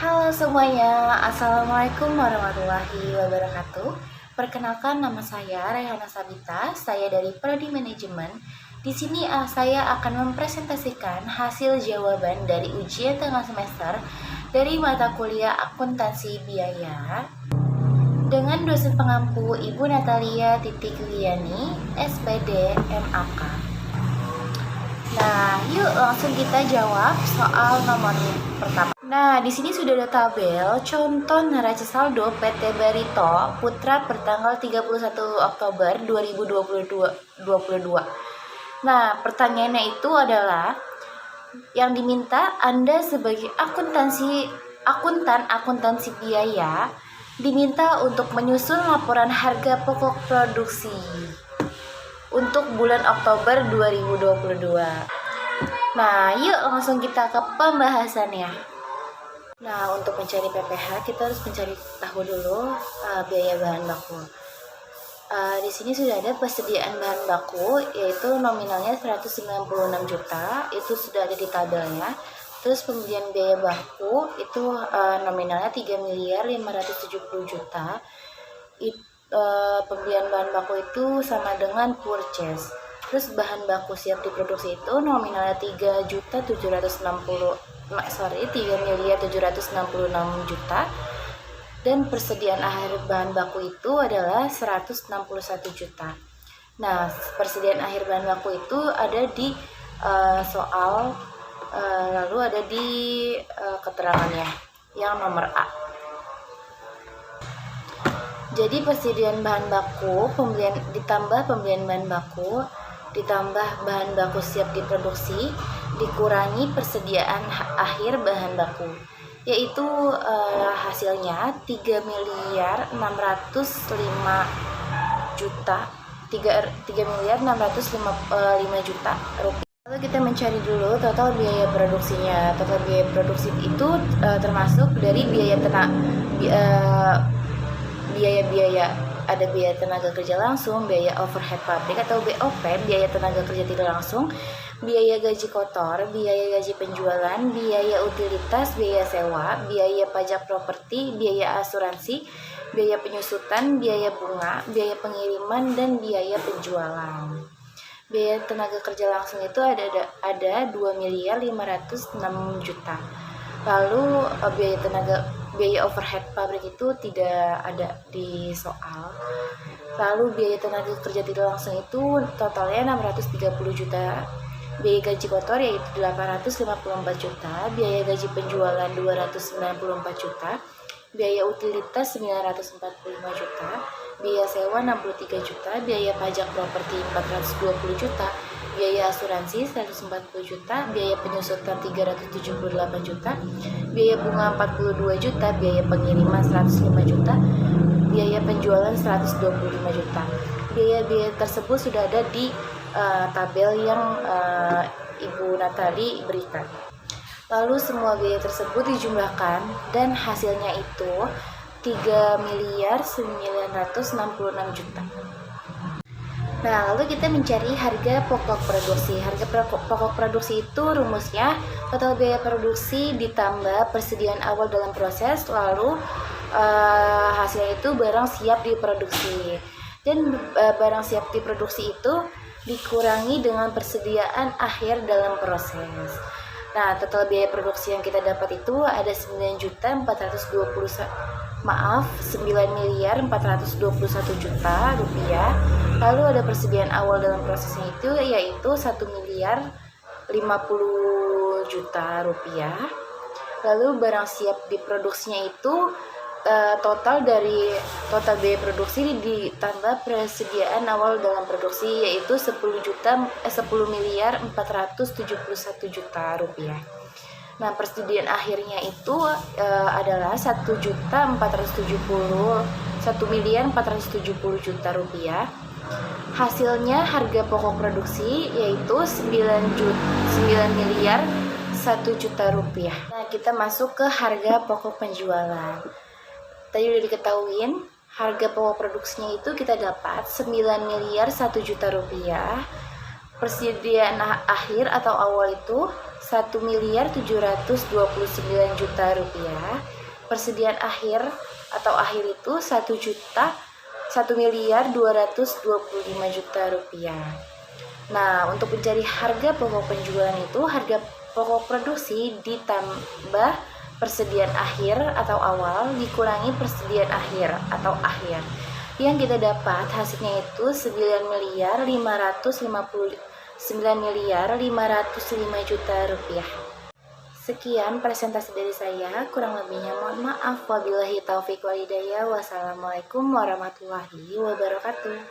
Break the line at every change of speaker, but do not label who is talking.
Halo semuanya, Assalamualaikum warahmatullahi wabarakatuh. Perkenalkan, nama saya Rayhana Sabita, saya dari Prodi Manajemen. Di sini saya akan mempresentasikan hasil jawaban dari ujian tengah semester dari mata kuliah akuntansi biaya dengan dosen pengampu Ibu Natalia Titik Liani, SPD MAK. Nah, yuk langsung kita jawab soal nomor pertama. Nah, di sini sudah ada tabel contoh neraca saldo PT Barito Putra pertanggal 31 Oktober 2022. Nah, pertanyaannya itu adalah yang diminta Anda sebagai akuntan akuntansi biaya diminta untuk menyusun laporan harga pokok produksi untuk bulan Oktober 2022. Nah, yuk langsung kita ke pembahasannya. Nah, untuk mencari PPH kita harus mencari tahu dulu biaya bahan baku. Di sini sudah ada persediaan bahan baku, yaitu nominalnya 196 juta, itu sudah ada di tabelnya. Terus pembelian biaya baku itu nominalnya 3.570 juta. Pembelian bahan baku itu sama dengan purchase. Terus bahan baku siap diproduksi itu nominalnya 3.766 juta, dan persediaan akhir bahan baku itu adalah 161 juta. Nah, persediaan akhir bahan baku itu ada di soal, lalu ada di keterangannya yang nomor A. Jadi persediaan bahan baku, ditambah pembelian bahan baku, ditambah bahan baku siap diproduksi, dikurangi persediaan akhir bahan baku, yaitu hasilnya 3.605 juta, 3.605 juta rupiah. Lalu kita mencari dulu total biaya produksinya. Total biaya produksi itu termasuk dari biaya ada biaya tenaga kerja langsung, biaya overhead pabrik atau BOP, biaya tenaga kerja tidak langsung, biaya gaji kotor, biaya gaji penjualan, biaya utilitas, biaya sewa, biaya pajak properti, biaya asuransi, biaya penyusutan, biaya bunga, biaya pengiriman, dan biaya penjualan. Biaya tenaga kerja langsung itu ada 2.506 juta. Lalu biaya overhead pabrik itu tidak ada di soal. Lalu biaya tenaga kerja tidak langsung itu totalnya 630 juta. Biaya gaji kotor yaitu 854 juta, biaya gaji penjualan 294 juta, biaya utilitas 945 juta, biaya sewa 63 juta, biaya pajak properti 420 juta, biaya asuransi 140 juta, biaya penyusutan 378 juta, biaya bunga 42 juta, biaya pengiriman 105 juta, biaya penjualan 125 juta. Biaya-biaya tersebut sudah ada di tabel yang Ibu Natali berikan. Lalu semua biaya tersebut dijumlahkan dan hasilnya itu 3.966 juta. Nah, lalu kita mencari harga pokok produksi. Harga pokok produksi itu rumusnya total biaya produksi ditambah persediaan awal dalam proses, lalu hasilnya itu barang siap diproduksi. Dan barang siap diproduksi itu dikurangi dengan persediaan akhir dalam proses. Nah, total biaya produksi yang kita dapat itu ada 9.421 juta rupiah. Lalu ada persediaan awal dalam prosesnya itu yaitu 1.050 juta rupiah. Lalu barang siap diproduksinya itu total biaya produksi ditambah persediaan awal dalam produksi yaitu 10.471 juta rupiah. Nah, persediaan akhirnya itu adalah 1.470 juta rupiah. Hasilnya harga pokok produksi yaitu 9.1 juta rupiah. Nah, kita masuk ke harga pokok penjualan. Tadi udah diketahuin harga pokok produksinya itu kita dapat 9.1 juta rupiah. Persediaan akhir atau awal itu 1.729.000.000 rupiah. Persediaan akhir atau akhir itu 1.225.000.000 rupiah. Nah, untuk mencari harga pokok penjualan itu harga pokok produksi ditambah persediaan akhir atau awal dikurangi persediaan akhir atau akhir. Yang kita dapat hasilnya itu 9.505.000.000 rupiah. Sekian presentasi dari saya, kurang lebihnya mohon maaf. Wabillahi taufiq wal hidayah. Wassalamualaikum warahmatullahi wabarakatuh.